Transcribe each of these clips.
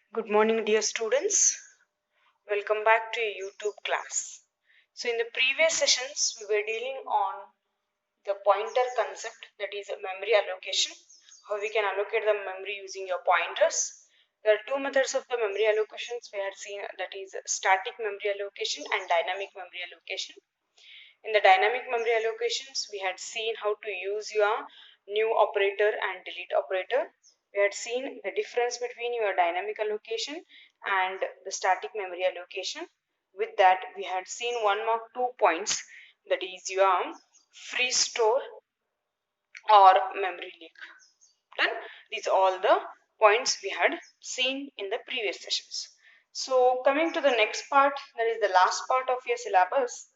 Good morning, dear students. Welcome back to your YouTube class. So, in the previous sessions, we were dealing on the pointer concept, that is memory allocation. How we can allocate the memory using your pointers. There are two methods of the memory allocations we had seen, that is static memory allocation and dynamic memory allocation. In the dynamic memory allocations, we had seen how to use your new operator and delete operator. We had seen the difference between your dynamic allocation and the static memory allocation. With that, we had seen 1 mark 2 points, that is your free store or memory leak. Done. These are all the points we had seen in the previous sessions. So coming to the next part, that is the last part of your syllabus,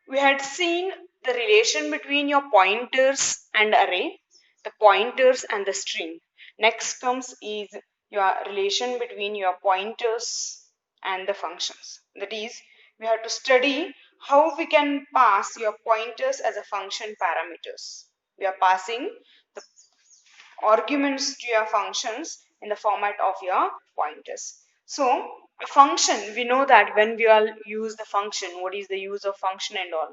we had seen the relation between your pointers and array, the pointers and the string. Next comes is your relation between your pointers and the functions. That is, we have to study how we can pass your pointers as a function parameters. We are passing the arguments to your functions in the format of your pointers. So a function, we know that when we all use the function, what is the use of function and all.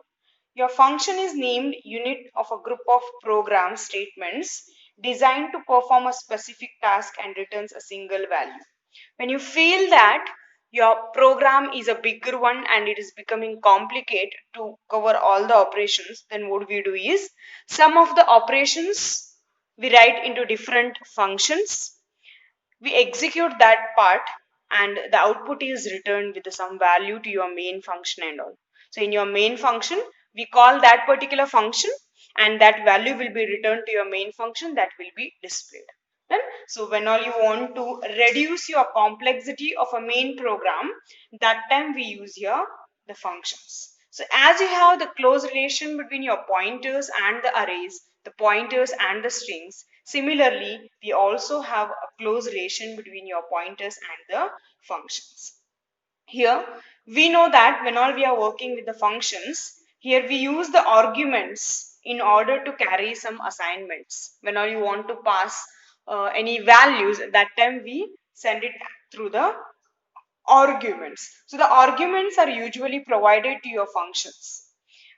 Your function is named unit of a group of program statements designed to perform a specific task and returns a single value. When you feel that your program is a bigger one and it is becoming complicated to cover all the operations, then what we do is some of the operations we write into different functions, we execute that part, and the output is returned with some value to your main function and all. So in your main function, we call that particular function and that value will be returned to your main function, that will be displayed. Then, so when all you want to reduce your complexity of a main program, that time we use here the functions. So as you have the close relation between your pointers and the arrays, the pointers and the strings, similarly, we also have a close relation between your pointers and the functions. Here, we know that when all we are working with the functions, here we use the arguments in order to carry some assignments. When all you want to pass any values, at that time we send it through the arguments. So the arguments are usually provided to your functions.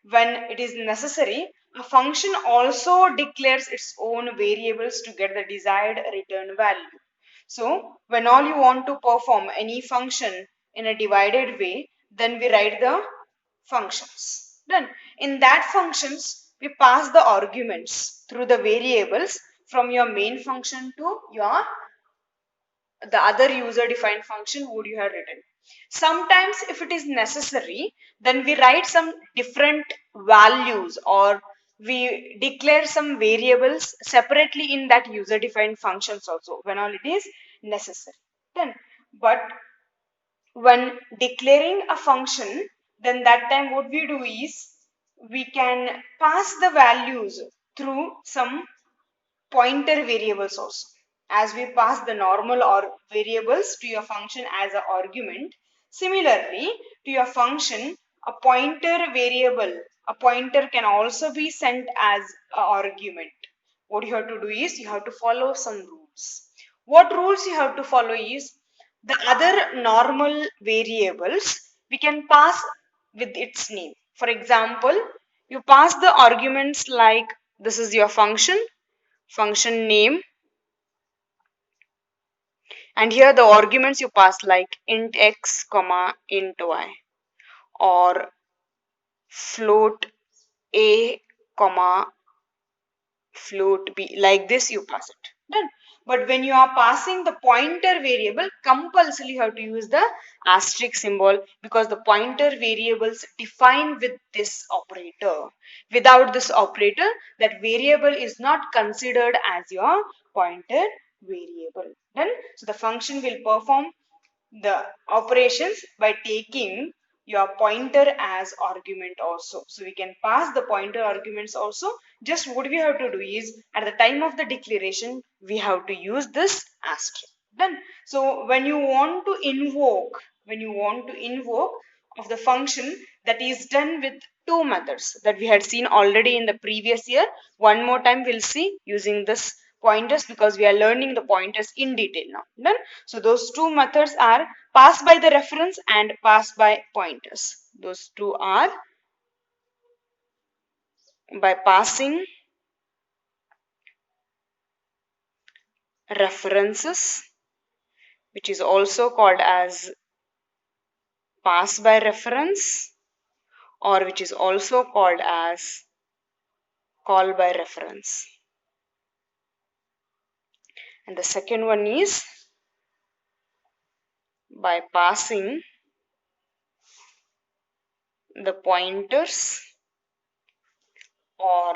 When it is necessary, a function also declares its own variables to get the desired return value. So when all you want to perform any function in a divided way, then we write the functions. Then in that functions, we pass the arguments through the variables from your main function to your the other user defined function would you have written. Sometimes if it is necessary, then we write some different values or we declare some variables separately in that user defined functions also when all it is necessary. Then, but when declaring a function, then that time what we do is we can pass the values through some pointer variables also. As we pass the normal or variables to your function as an argument, similarly to your function, a pointer variable, a pointer can also be sent as an argument. What you have to do is you have to follow some rules. What rules you have to follow is the other normal variables we can pass with its name. For example, you pass the arguments like this is your function name, and here the arguments you pass like int x comma int y or float a comma float b, like this you pass it. Done. But when you are passing the pointer variable, compulsorily you have to use the asterisk symbol because the pointer variables define with this operator. Without this operator, that variable is not considered as your pointer variable. Done. So the function will perform the operations by taking your pointer as argument also. So we can pass the pointer arguments also. Just what we have to do is at the time of the declaration we have to use this asterisk. Done. So when you want to invoke of the function, that is done with two methods that we had seen already in the previous year. One more time we'll see using this pointers because we are learning the pointers in detail now. Done. So those two methods are pass by the reference and pass by pointers. Those two are by passing references, which is also called as pass by reference, or which is also called as call by reference. And the second one is by passing the pointers or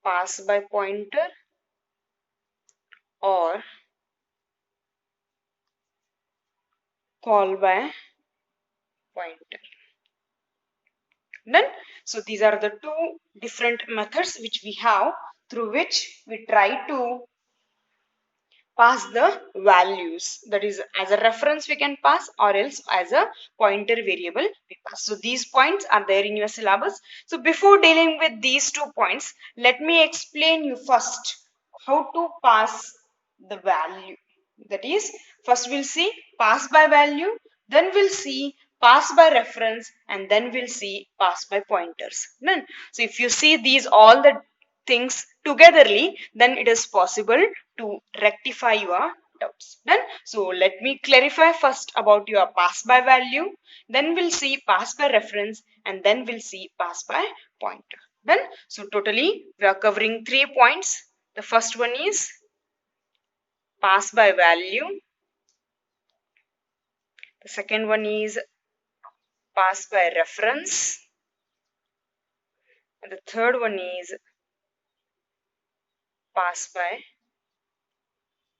pass by pointer or call by pointer. Done. So these are the two different methods which we have through which we try to pass the values. That is, as a reference we can pass, or else as a pointer variable we pass. So these points are there in your syllabus. So before dealing with these 2 points, let me explain you first how to pass the value. That is, first we'll see pass by value, then we'll see pass by reference, and then we'll see pass by pointers. Done. So if you see these all the things togetherly, then it is possible to rectify your doubts. Done. So let me clarify first about your pass by value, then we'll see pass by reference, and then we'll see pass by pointer. Done. So totally we are covering 3 points. The first one is pass by value, the second one is pass by reference, and the third one is pass by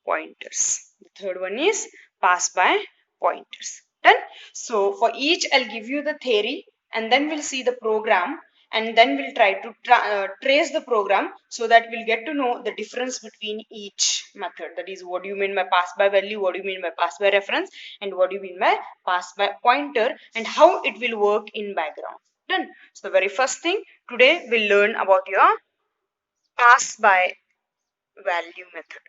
pointers. The third one is pass by pointers. Done. So for each I'll give you the theory, and then we'll see the program, and then we'll try to trace the program so that we'll get to know the difference between each method. That is, what do you mean by pass by value, what do you mean by pass by reference, and what do you mean by pass by pointer, and how it will work in background. Done. So the very first thing today we'll learn about your pass by value method.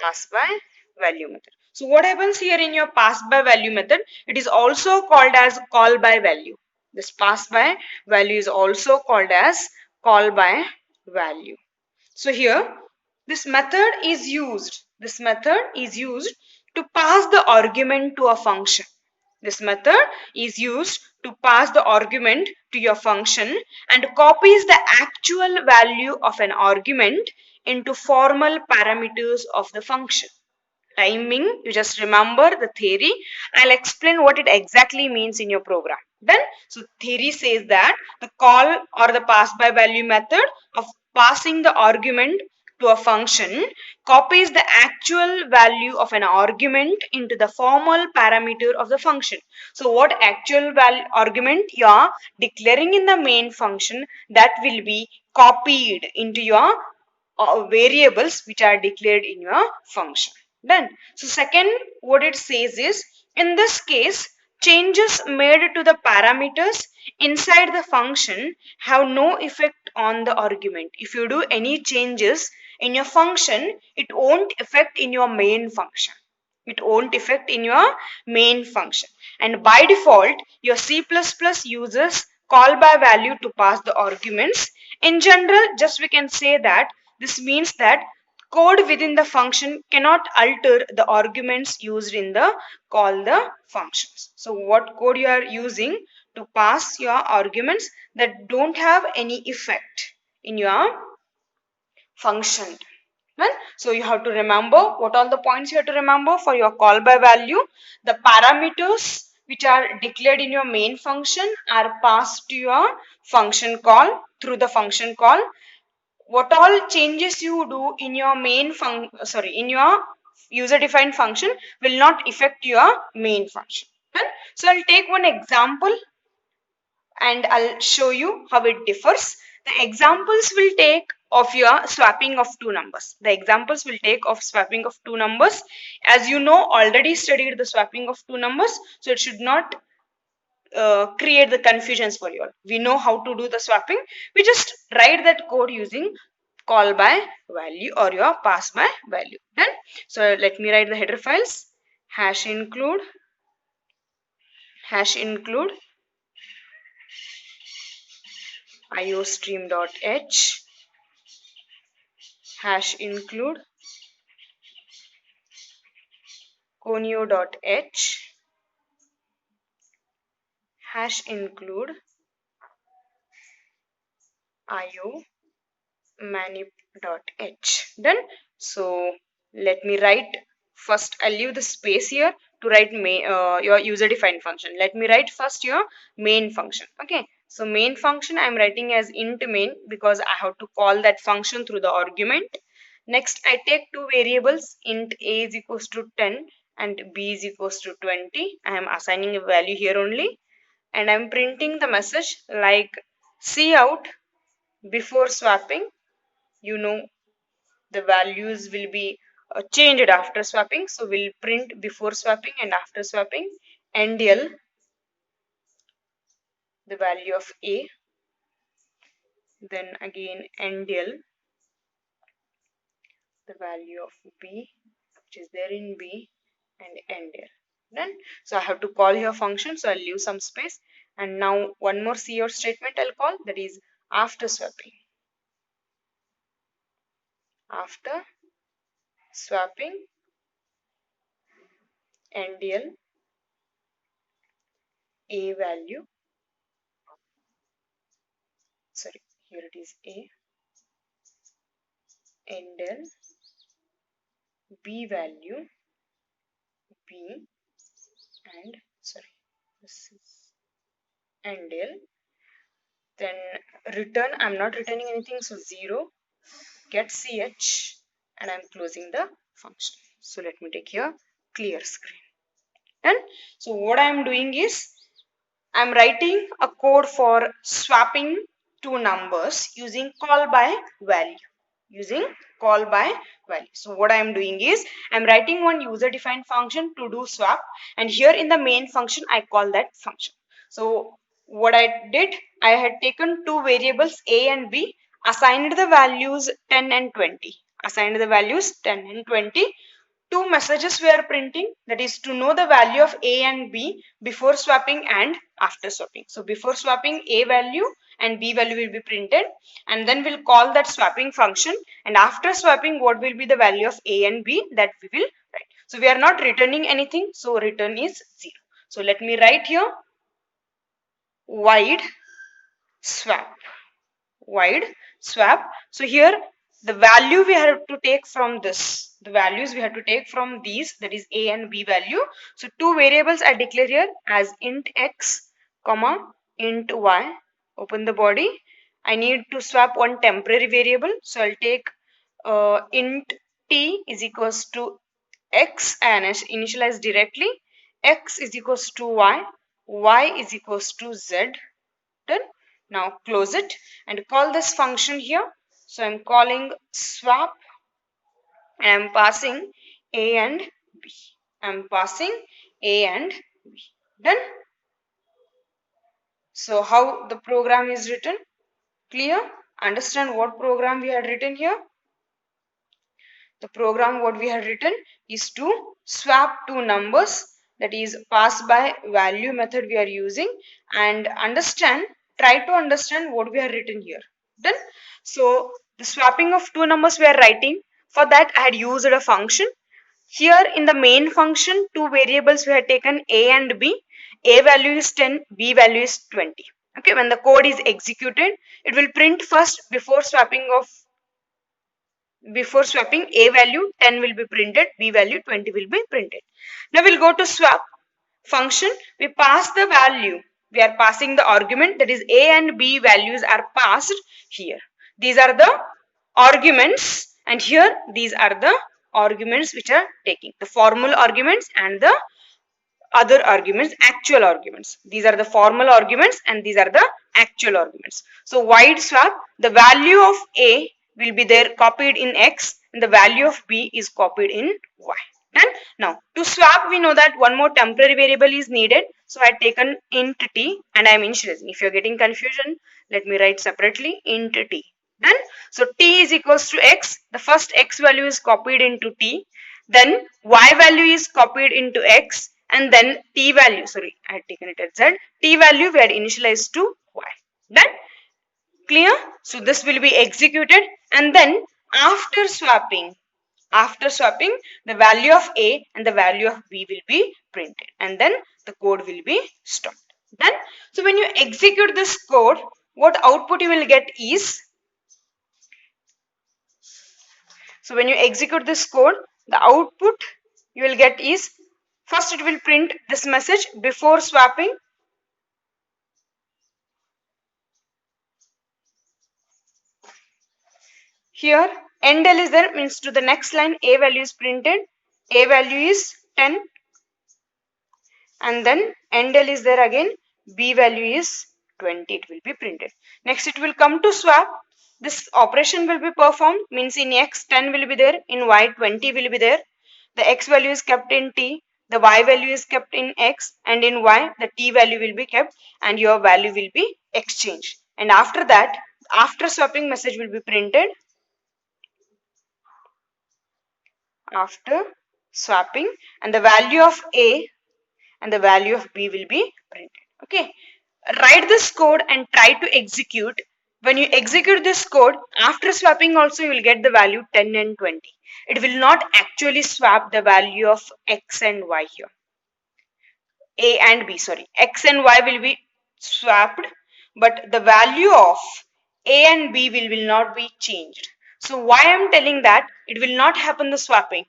Pass by value method. So what happens here in your pass by value method? It is also called as call by value. This pass by value is also called as call by value. So here this method is used. This method is used to pass the argument to a function. This method is used to pass the argument to your function and copies the actual value of an argument into formal parameters of the function. Timing, you just remember the theory. I'll explain what it exactly means in your program. Then, so theory says that the call or the pass by value method of passing the argument to a function copies the actual value of an argument into the formal parameter of the function. So what actual value argument you are declaring in the main function, that will be copied into your variables which are declared in your function. Done. So second, what it says is, in this case, changes made to the parameters inside the function have no effect on the argument. If you do any changes in your function, it won't affect in your main function. It won't affect in your main function. And by default, your C++ uses call by value to pass the arguments. In general, just we can say that this means that code within the function cannot alter the arguments used in the call the functions. So what code you are using to pass your arguments that don't have any effect in your function. Well, so you have to remember what all the points you have to remember for your call by value. The parameters which are declared in your main function are passed to your function call through the function call. What all changes you do in your in your user defined function will not affect your main function. So I'll take one example and I'll show you how it differs. The examples will take of your swapping of two numbers. The examples will take of swapping of two numbers. As you know, already studied the swapping of two numbers, so it should not create the confusions for you all. We know how to do the swapping. We just write that code using call by value or your pass by value. Done. So let me write the header files. Hash include iostream.h, hash include conio.h, hash include io manip.h. Done. So let me write first. I'll leave the space here to write your user defined function. Let me write first your main function. Okay, so main function I'm writing as int main because I have to call that function through the argument. Next, I take two variables, int a is equals to 10 and b is equals to 20. I am assigning a value here only, and I'm printing the message like cout before swapping. You know, the values will be changed after swapping, so we'll print before swapping and after swapping. Ndl, the value of a, then again ndl, the value of b which is there in b, and ndl. Done. So I have to call here function, so I'll leave some space, and now one more cout statement I'll call, that is after swapping. After swapping ndl a value, sorry, here it is a, ndl b value b, and sorry, this is ndl, then return, I'm not returning anything, so 0, get ch, and I'm closing the function. So let me take here clear screen. And so what I'm doing is I'm writing a code for swapping two numbers using call by value. So what I am doing is I'm writing one user defined function to do swap, and here in the main function I call that function. So what I did, I had taken two variables a and b, assigned the values 10 and 20. Two messages we are printing, that is to know the value of a and b before swapping and after swapping. So before swapping, a value and b value will be printed, and then we'll call that swapping function, and after swapping what will be the value of a and b, that we will write. So we are not returning anything, so return is 0. So let me write here void swap. So here the value we have to take from this, the values we have to take from these, that is a and b value. So two variables I declare here as int x comma int y. Open the body. I need to swap one temporary variable, so I'll take int t is equals to x and initialize directly, x is equals to y is equals to z. Done. Now close it and call this function here. So I'm calling swap and I'm passing a and b. Done. So how the program is written? Clear? Understand what program we had written here? The program what we had written is to swap two numbers, that is pass by value method we are using, and try to understand what we have written here. Done. So the swapping of two numbers we are writing, for that I had used a function. Here in the main function, two variables we had taken a and b. A value is 10, b value is 20. Okay, when the code is executed, it will print first before swapping a value 10 will be printed, b value 20 will be printed. Now we'll go to swap function. We pass the value, we are passing the argument, that is a and b values are passed here. These are the arguments, and here these are the arguments which are taking the formal arguments and the other arguments, actual arguments. These are the formal arguments and these are the actual arguments. So void swap, the value of a will be there copied in x and the value of b is copied in y. Done. Now to swap, we know that one more temporary variable is needed, so I had taken int t and I am initializing. If you're getting confusion, let me write separately int t. Done. So t is equals to x. The first x value is copied into t, then y value is copied into x, and then t value, sorry, I had taken it as z, t value we had initialized to y. Done. Clear? So this will be executed, and then after swapping, the value of a and the value of b will be printed, and then the code will be stopped. Done. So when you execute this code, what output you will get is, so when you execute this code, the output you will get is, first it will print this message before swapping. Here endl is there, means to the next line a value is printed, a value is 10, and then endl is there again, b value is 20, it will be printed. Next it will come to swap. This operation will be performed, means in x 10 will be there, in y 20 will be there. The x value is kept in t, the y value is kept in x, and in y the t value will be kept, and your value will be exchanged. And after that, after swapping message will be printed. After swapping, and the value of a and the value of b will be printed. Okay, write this code and try to execute. When you execute this code, after swapping also you will get the value 10 and 20. It will not actually swap the value of x and y here. A and b, sorry, x and y will be swapped, but the value of a and b will not be changed. So why I am telling that it will not happen the swapping.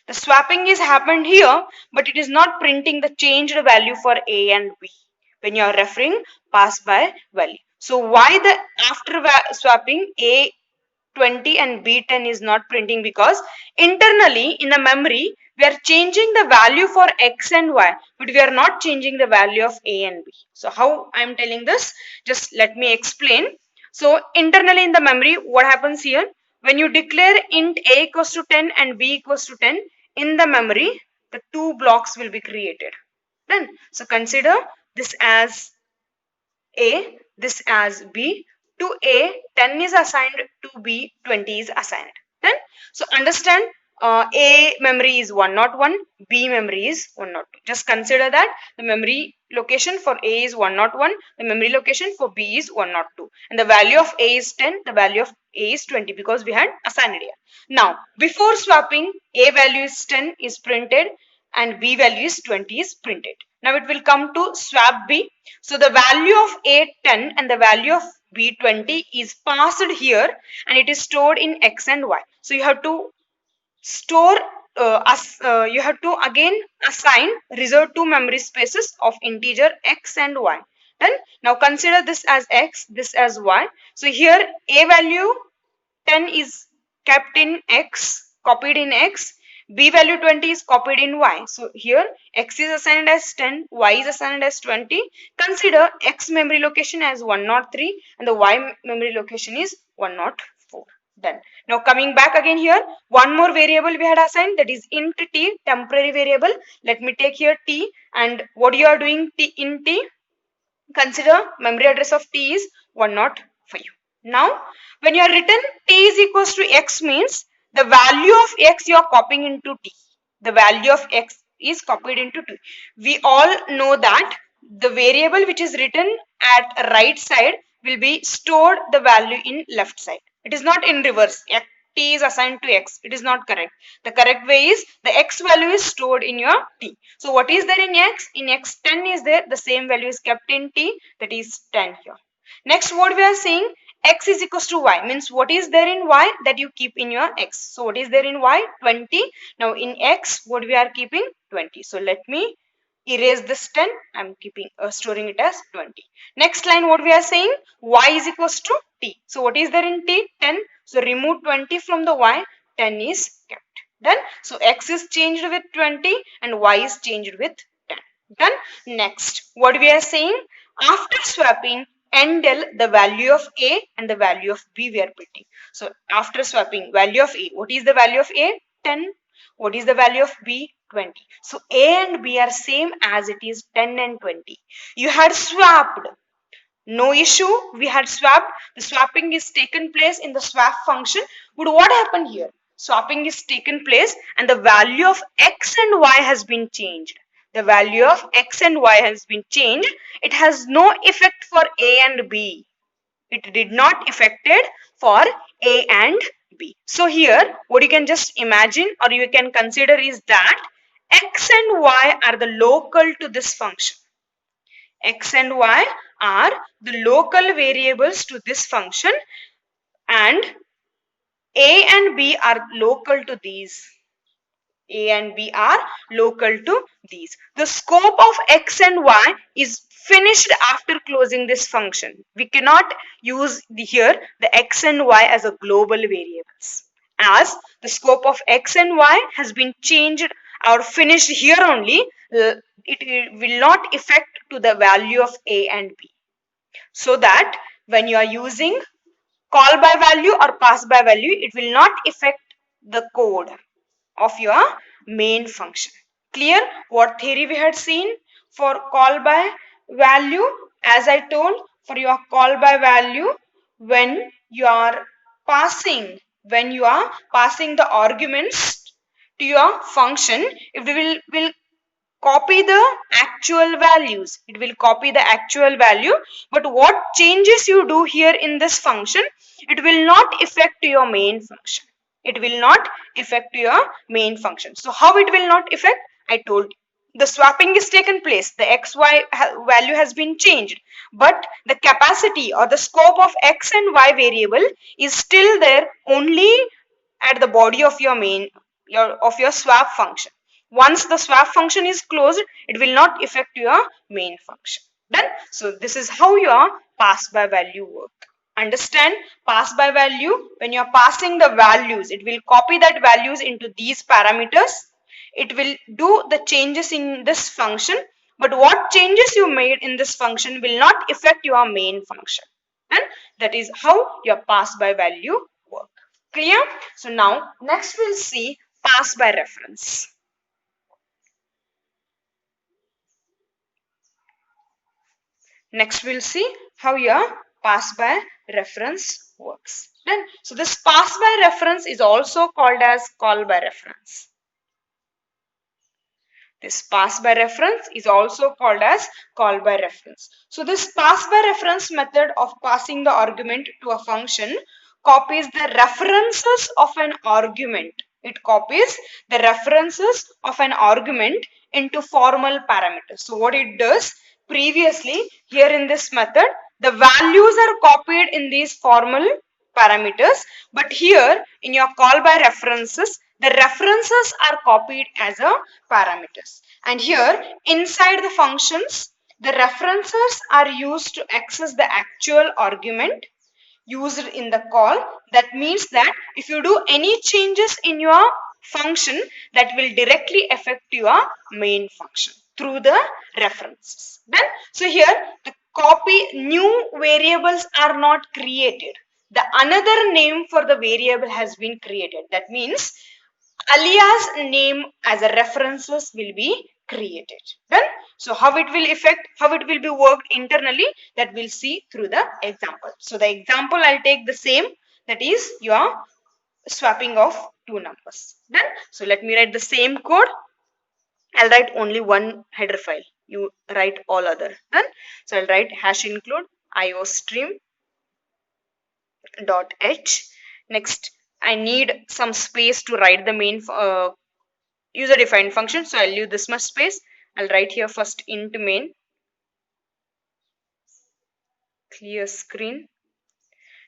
The swapping is happened here, but it is not printing the changed value for a and b when you are referring pass by value. So why the after swapping a 20 and b10 is not printing? Because internally in the memory we are changing the value for x and y, but we are not changing the value of a and b. So how I am telling this, just let me explain. So internally in the memory, what happens here, when you declare int a equals to 10 and b equals to 10, in the memory the two blocks will be created. Done. So consider this as a, this as b. To a 10 is assigned, to b 20 is assigned. Then so understand, a memory is 101, b memory is 102. Just consider that the memory location for a is 101, the memory location for b is 102, and the value of a is 10, the value of a is 20, because we had assigned here. Now before swapping, a value is 10 is printed and b value is 20 is printed. Now it will come to swap b. So the value of a 10 and the value of b 20 is passed here, and it is stored in x and y. So you have to store you have to again assign, reserve two memory spaces of integer x and y. Then now consider this as x, this as y. So here a value 10 is kept in x, copied in x, b value 20 is copied in y. So here x is assigned as 10, y is assigned as 20. Consider x memory location as 103 and the y memory location is 104. Done. Now coming back again here, one more variable we had assigned, that is int t, temporary variable. Let me take here t, and what you are doing t in t, consider memory address of t is 105. Now when you are written t is equals to x, means the value of x you are copying into t. The value of x is copied into t. We all know that the variable which is written at right side will be stored the value in left side. It is not in reverse. T is assigned to x. It is not correct. The correct way is the x value is stored in your t. So what is there in x? In x 10 is there. The same value is kept in t, that is 10 here. Next what we are saying, x is equals to y, means what is there in y that you keep in your x. So what is there in y? 20. Now in x what we are keeping? 20. So let me erase this 10. I'm keeping storing it as 20. Next line what we are saying, y is equals to t. So what is there in t? 10. So remove 20 from the y, 10 is kept. Done. So x is changed with 20 and y is changed with 10. Done. Next what we are saying, after swapping endl, the value of a and the value of b we are printing. So after swapping value of a, what is the value of a? 10. What is the value of B? 20. So A and B are same as it is 10 and 20. You had swapped. No issue. We had swapped. The swapping is taken place in the swap function. But what happened here? Swapping is taken place and the value of X and Y has been changed. The value of X and Y has been changed. It has no effect for A and B. It did not affected for A and B. So here what you can just imagine or you can consider is that X and Y are the local to this function. X and Y are the local variables to this function and A and B are local to these. A and B are local to these. The scope of X and Y is finished after closing this function. We cannot use here the X and Y as a global variables as the scope of X and Y has been changed or finished here only. It will not affect to the value of A and B. So that when you are using call by value or pass by value, it will not affect the code of your main function. Clear what theory we had seen for call by value? As I told, for your call by value, when you are passing the arguments to your function, it will copy the actual values. It will copy the actual value, but what changes you do here in this function, it will not affect your main function. It will not affect your main function. So how it will not affect? I told you. The swapping is taken place. The xy value has been changed, but the capacity or the scope of x and y variable is still there only at the body of your main of your swap function. Once the swap function is closed, it will not affect your main function. Done. So this is how your pass by value work. Understand pass by value? When you are passing the values, it will copy that values into these parameters. It will do the changes in this function, but what changes you made in this function will not affect your main function. And that is how your pass by value work. Clear? So now next we'll see pass by reference. Next we'll see how your pass by reference works. Then, so this pass by reference is also called as call by reference. This pass by reference is also called as call by reference. So this pass by reference method of passing the argument to a function copies the references of an argument. It copies the references of an argument into formal parameters. So what it does, previously here in this method, the values are copied in these formal parameters, but here in your call by references, the references are copied as a parameters. And here inside the functions, the references are used to access the actual argument used in the call. That means that if you do any changes in your function, that will directly affect your main function through the references. Then, so here the copy new variables are not created. The another name for the variable has been created. That means alias name as a references will be created. Done. So how it will affect, how it will be worked internally, that we'll see through the example. So the example I'll take the same, that is your swapping of two numbers. Done. So let me write the same code. I'll write only one header file. You write all other. Done. So I'll write hash include iostream dot h. Next, I need some space to write the main user defined function. So I'll use this much space. I'll write here first int main. Clear screen.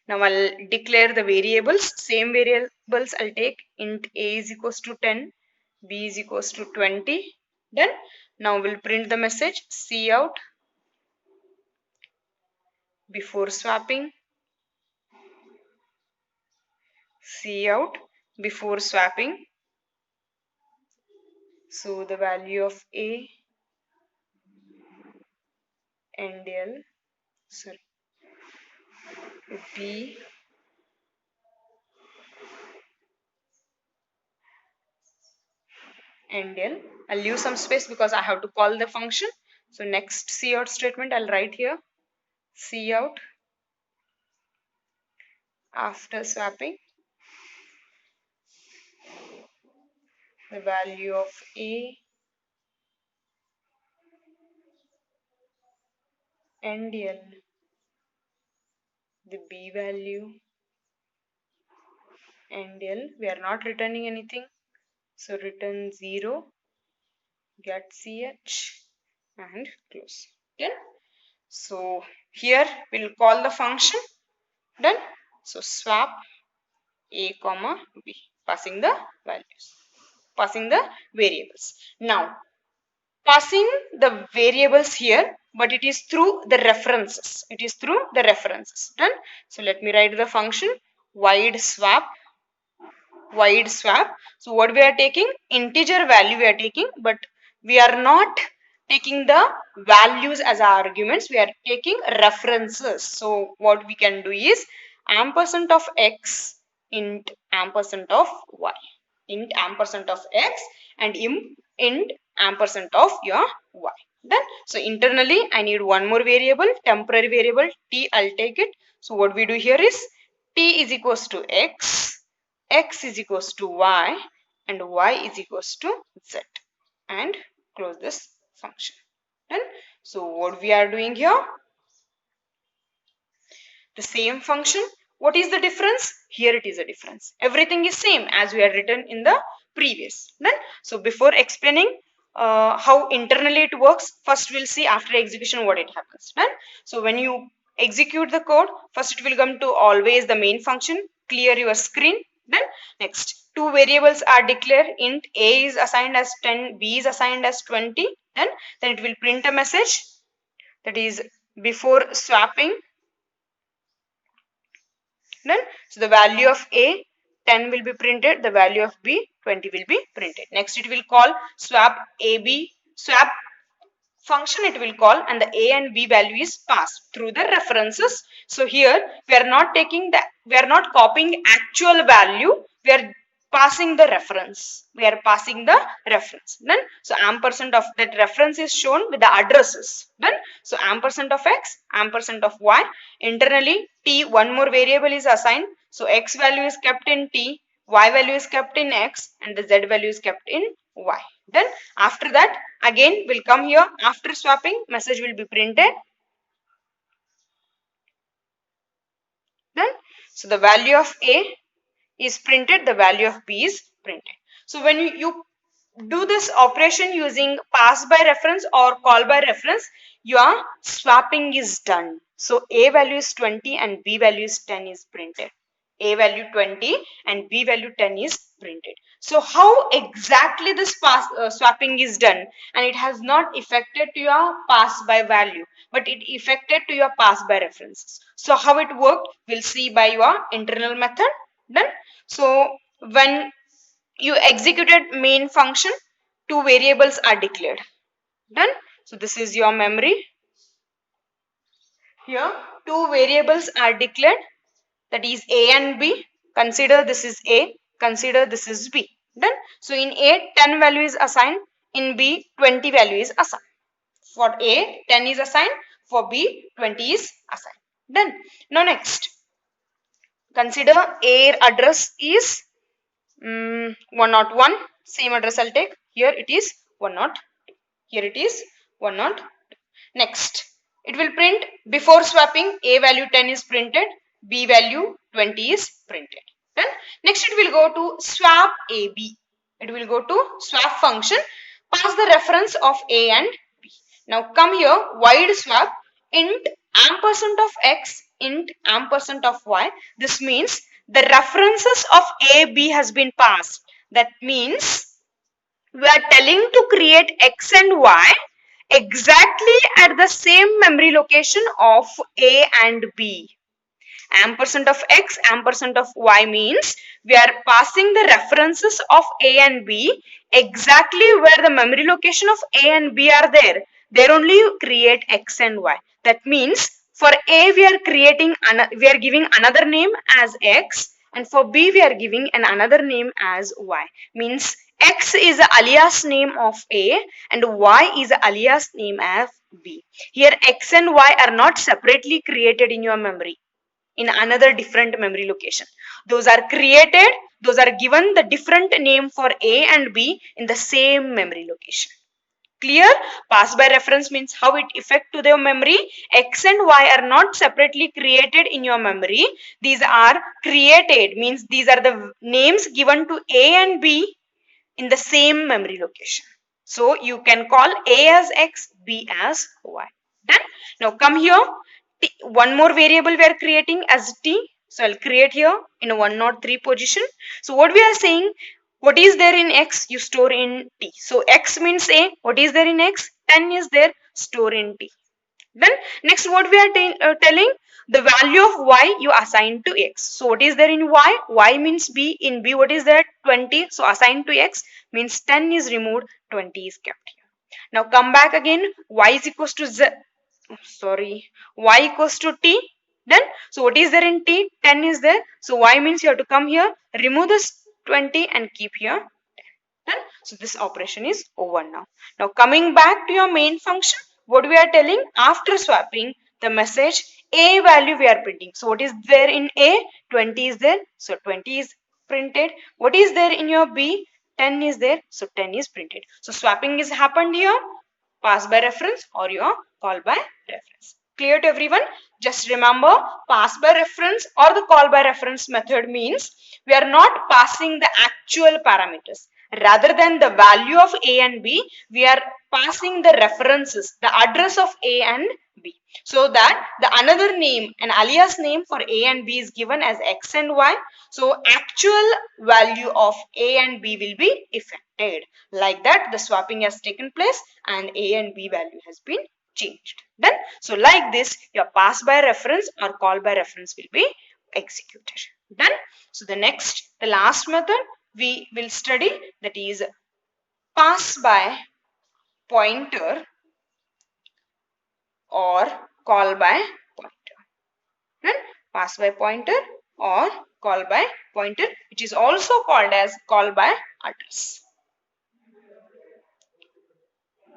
Now I'll declare the variables. Same variables I'll take. Int a is equals to 10, b is equals to 20. Done. Now we'll print the message cout before swapping. Cout before swapping. So the value of a and l, sorry, b NDL. I'll leave some space because I have to call the function. So next cout statement I'll write here. Cout after swapping the value of A NDL, the B value NDL. We are not returning anything, so return 0, get ch and close. Done. So here we'll call the function. Done. So swap A comma B, passing the values, passing the variables. Now passing the variables here, but it is through the references. It is through the references. Done. So let me write the function wide swap. So what we are taking, integer value we are taking, but we are not taking the values as arguments. We are taking references. So what we can do is ampersand of x int ampersand of y, int ampersand of x and int ampersand of your y. Then so internally I need one more variable, temporary variable t. I'll take it. So what we do here is t is equals to x is equals to y, and y is equals to z, and close this function. Then so what we are doing here, the same function. What is the difference? Here it is a difference. Everything is same as we had written in the previous. Then so before explaining how internally it works, first we'll see after execution what it happens. Then so when you execute the code, first it will come to always the main function, clear your screen. Then next two variables are declared, int a is assigned as 10, b is assigned as 20. Then it will print a message, that is before swapping. Then so the value of a 10 will be printed, the value of b 20 will be printed. Next it will call swap swap function it will call, and the a and b value is passed through the references. So here we are not copying actual value, we are passing the reference. Then so ampersand of that reference is shown with the addresses. Then so ampersand of x, ampersand of y. Internally t, one more variable is assigned. So x value is kept in t, y value is kept in x, and the z value is kept in y. Then after that again will come here, after swapping message will be printed. Then so the value of a is printed, the value of b is printed. So when you do this operation using pass by reference or call by reference, your swapping is done. So a value is 20 and b value is 10 is printed. A value 20 and b value 10 is printed. So how exactly this swapping is done, and it has not affected to your pass by value, but it affected to your pass by references. So how it worked, we'll see by your internal method. Done. So when you executed main function, two variables are declared. Done. So this is your memory. Here two variables are declared, that is a and b. Consider this is a, consider this is b. Done. So in a 10 value is assigned, in b 20 value is assigned. For a 10 is assigned, for b 20 is assigned. Done. Now next, consider a address is 101, same address I'll take. Here it is 102, here it is 102. Next it will print, before swapping a value 10 is printed, b value 20 is printed. Then next it will go to swap ab. It will go to swap function, pass the reference of a and b. Now come here, wide swap int ampersand of x int ampersand of y. This means the references of a, b has been passed. That means we are telling to create x and y exactly at the same memory location of a and b. Ampersand of x, ampersand of y means we are passing the references of a and b exactly where the memory location of a and b are there. There only you create x and y. That means for a we are giving another name as x, and for B we are giving another name as Y. Means X is the alias name of A and Y is the alias name of B. Here X and Y are not separately created in your memory in another different memory location. Those are created, those are given the different name for A and B in the same memory location. Clear? Pass by reference means how it affect to the memory. X and Y are not separately created in your memory. These are created, means these are the names given to A and B in the same memory location. So you can call A as X, B as Y. Done? Now come here. One more variable we are creating as T. So I'll create here in a 103 position. So what we are saying, what is there in X, you store in T. So X means A. What is there in X? 10 is there, store in T. Then next what we are telling, the value of Y you assign to X. So what is there in Y? Y means B. In B what is there? 20. So assign to X means 10 is removed, 20 is kept here. Now come back again. Y is equals to Z. Sorry. Y equals to T. Then so what is there in T? 10 is there. So Y means you have to come here, remove this 20 and keep here. Done. So this operation is over now. Now coming back to your main function, what we are telling, after swapping the message, A value we are printing. So what is there in A? 20 is there. So 20 is printed. What is there in your B? 10 is there. So 10 is printed. So swapping is happened here. Pass by reference or your call by reference. Clear to everyone? Just remember, pass by reference or the call by reference method means we are not passing the actual parameters. Rather than the value of A and B, we are passing the references, the address of A and B. So that the another name, an alias name for A and B is given as X and Y. So actual value of A and B will be affected. Like that, the swapping has taken place and A and B value has been changed. Done. So like this, your pass by reference or call by reference will be executed. Done. So the last method we will study, that is pass by pointer or call by pointer. Done. Pass by pointer or call by pointer, which is also called as call by address.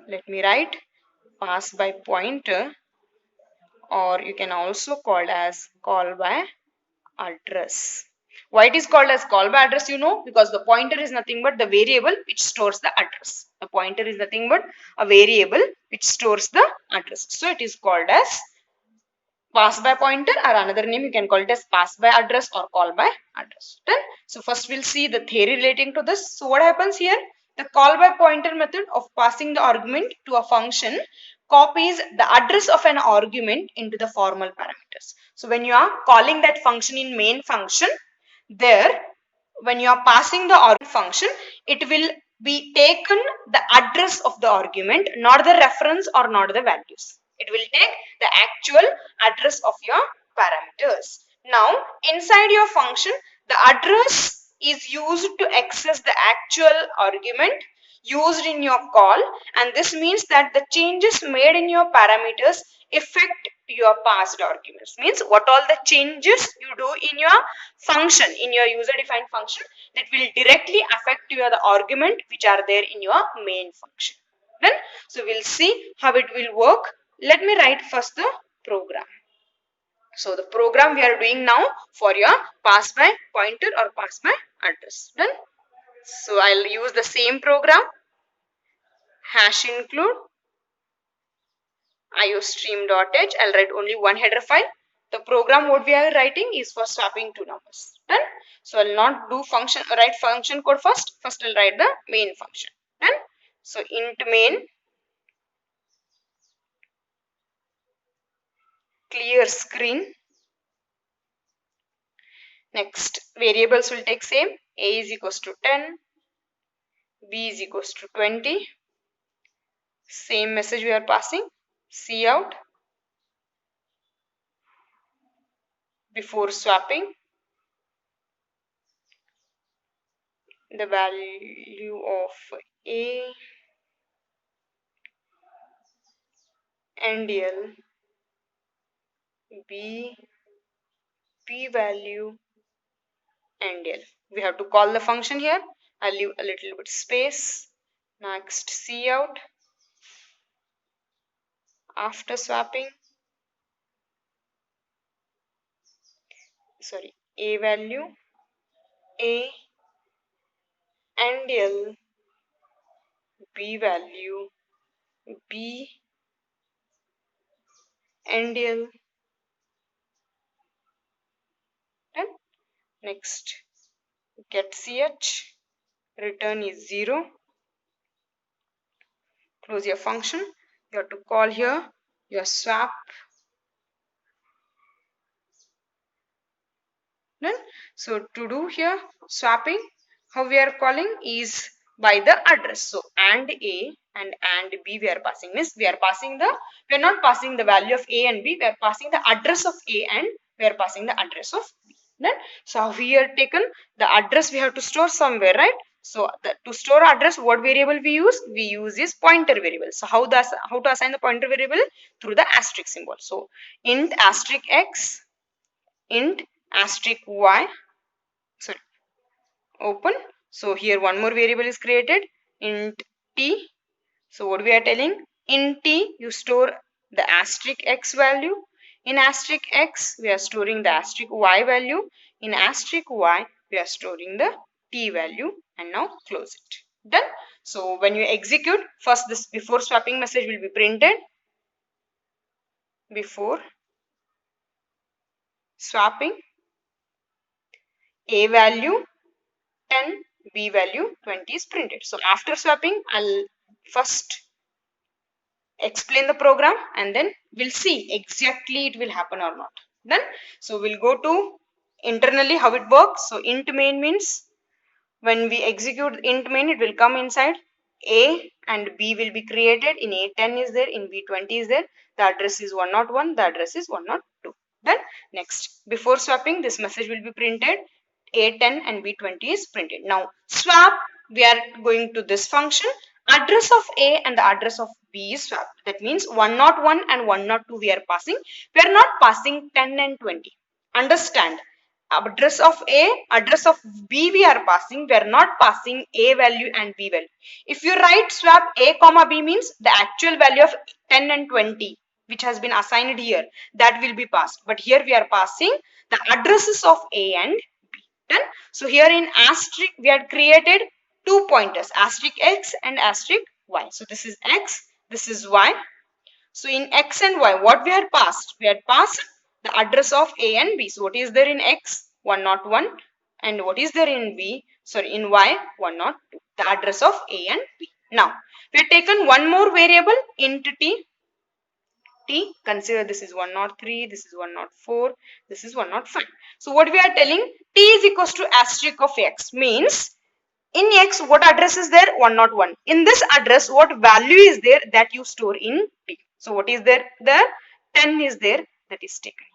Let me write pass by pointer, or you can also call as call by address. Why it is called as call by address, you know, because the pointer is nothing but the variable which stores the address. The pointer is nothing but a variable which stores the address. So it is called as pass by pointer, or another name you can call it as pass by address or call by address. Then, so first we'll see the theory relating to this. So what happens here? The call by pointer method of passing the argument to a function copies the address of an argument into the formal parameters. So when you are calling that function in main function, there when you are passing the argument function, it will be taken the address of the argument, not the reference or not the values. It will take the actual address of your parameters. Now inside your function, the address is used to access the actual argument used in your call, and this means that the changes made in your parameters affect your passed arguments. Means what all the changes you do in your function, in your user defined function, that will directly affect your the argument which are there in your main function. Then so we'll see how it will work. Let me write first the program. So the program we are doing now for your pass by pointer or pass by address. Done. So I'll use the same program, hash include iostream.h. I'll write only one header file. The program what we are writing is for swapping two numbers. Done. So I'll not do function, write function code first. First I'll write the main function. Done. So int main, clear screen. Next variables will take same. A is equals to 10, B is equals to 20. Same message we are passing. Cout before swapping. The value of A and L, B, P value and L. We have to call the function here. I'll leave a little bit space. Next, cout after swapping. Sorry, A value A and L, B value B and L. And next, get ch, return is 0. Close your function. You have to call here your swap. Done. So to do here swapping, how we are calling is by the address. So and A and B we are passing, means we are not passing the value of A and B, we are passing the address of A and we are passing the address of B. Then so we are taken the address, we have to store somewhere, right? So to store address, what variable we use? We use is pointer variable. So how to assign the pointer variable? Through the asterisk symbol. So int asterisk x, int asterisk y, sorry, open. So here one more variable is created, int t. So what we are telling, in t you store the asterisk x value, in asterisk x we are storing the asterisk y value, in asterisk y we are storing the t value, and now close it. Done. So when you execute, first this before swapping message will be printed, before swapping A value 10, B value 20 is printed. So after swapping, I'll first explain the program and then we'll see exactly it will happen or not. Then, so we'll go to internally how it works. So int main means when we execute int main, it will come inside A and B will be created. In A 10 is there, in B 20 is there. The address is 101, the address is 102. Then next, before swapping, this message will be printed. A10 and B20 is printed. Now swap, we are going to this function. Address of A and the address of B is swapped. That means 101 and 102 we are passing. We are not passing 10 and 20. Understand? Address of A, address of B we are passing. We are not passing A value and B value. If you write swap A comma B means the actual value of 10 and 20 which has been assigned here, that will be passed. But here we are passing the addresses of A and B. Done. So here in asterisk we had created two pointers, asterisk x and asterisk y. So this is x, this is y. So in x and y, what we had passed? We had passed the address of A and B. So what is there in x? 101. And what is there in B? Sorry, in y, 102. The address of A and B. Now, we have taken one more variable, int t. T, consider this is 103, this is 104, this is 105. So what we are telling, t is equals to asterisk of x, means in x what address is there? 101. In this address what value is there that you store in t? So what is there? The 10 is there, that is taken.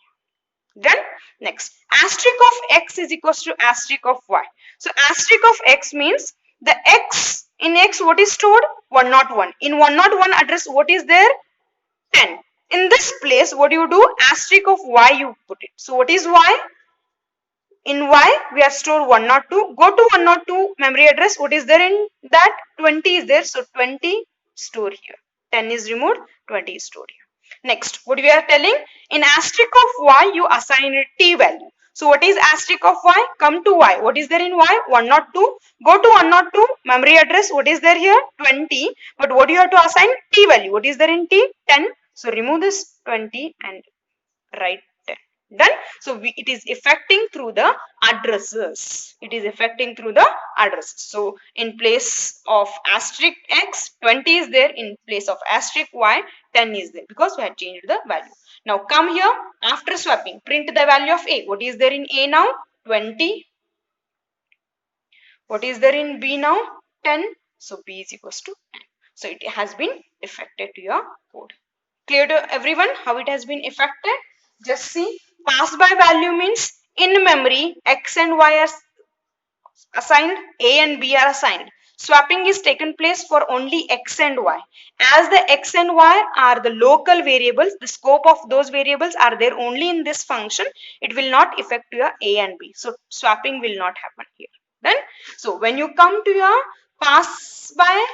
Then next, asterisk of x is equals to asterisk of y. So asterisk of x means the x, in x what is stored? 101. In 101 address what is there? 10. In this place what you do? Asterisk of y you put it. So what is y? In y we are stored 102. Go to 102 memory address. What is there in that? 20 is there. So 20 store here. 10 is removed. 20 is stored here. Next, what we are telling? In asterisk of y you assign a t value. So what is asterisk of y? Come to y. What is there in y? 102. Go to 102 memory address. What is there here? 20. But what you have to assign? T value. What is there in t? 10. So remove this 20 and write 10. Done. So it is affecting through the addresses. It is affecting through the addresses. So in place of asterisk x, 20 is there. In place of asterisk y, 10 is there, because we had changed the value. Now come here, after swapping, print the value of a. What is there in a now? 20. What is there in b now? 10. So b is equals to 10. So it has been affected to your code. Clear to everyone how it has been affected? Just see, pass by value means in memory x and y are assigned, a and b are assigned. swapping is taken place for only x and y. As the x and y are the local variables, the scope of those variables are there only in this function, it will not affect your a and b. So swapping will not happen here. Then, so when you come to your pass by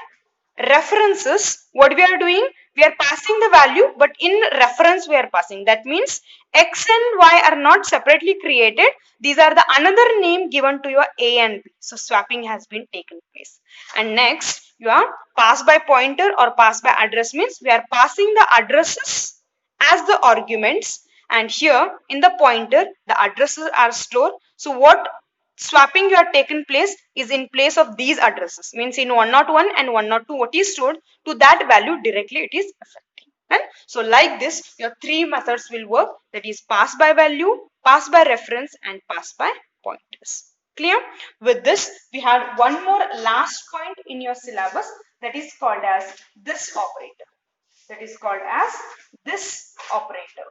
references, what we are doing, we are passing the value, but in reference we are passing. That means x and y are not separately created, these are the another name given to your a and b. So swapping has been taken place. And next, your pass by pointer or pass by address means we are passing the addresses as the arguments, and here in the pointer the addresses are stored. So what swapping you are taken place is in place of these addresses, means in 101 and 102 what is stored, to that value directly it is affecting. And so like this your three methods will work, that is pass by value, pass by reference and pass by pointers. Clear? With this we had one more last point in your syllabus, that is called as this operator. That is called as this operator.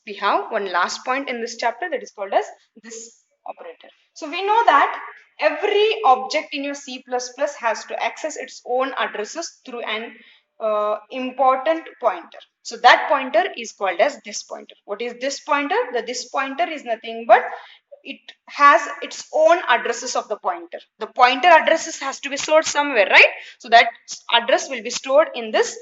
We have one last point in this chapter, that is called as this operator. So we know that every object in your C++ has to access its own addresses through an important pointer. So that pointer is called as this pointer. What is this pointer? This pointer is nothing but it has its own addresses of the pointer. The pointer addresses has to be stored somewhere, right? So that address will be stored in this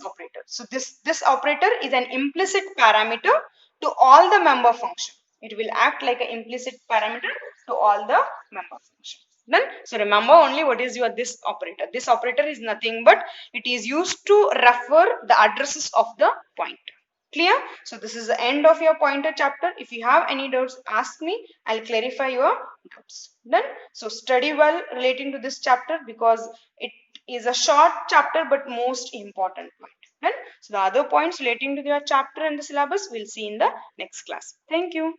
operator. So this operator is an implicit parameter to all the member function. It will act like an implicit parameter to all the member functions. Then, so remember only what is your this operator. This operator is nothing but it is used to refer the addresses of the pointer. Clear? So this is the end of your pointer chapter. If you have any doubts, ask me. I'll clarify your doubts. Then, so study well relating to this chapter because it is a short chapter but most important point. Then, so the other points relating to your chapter and the syllabus we'll see in the next class. Thank you.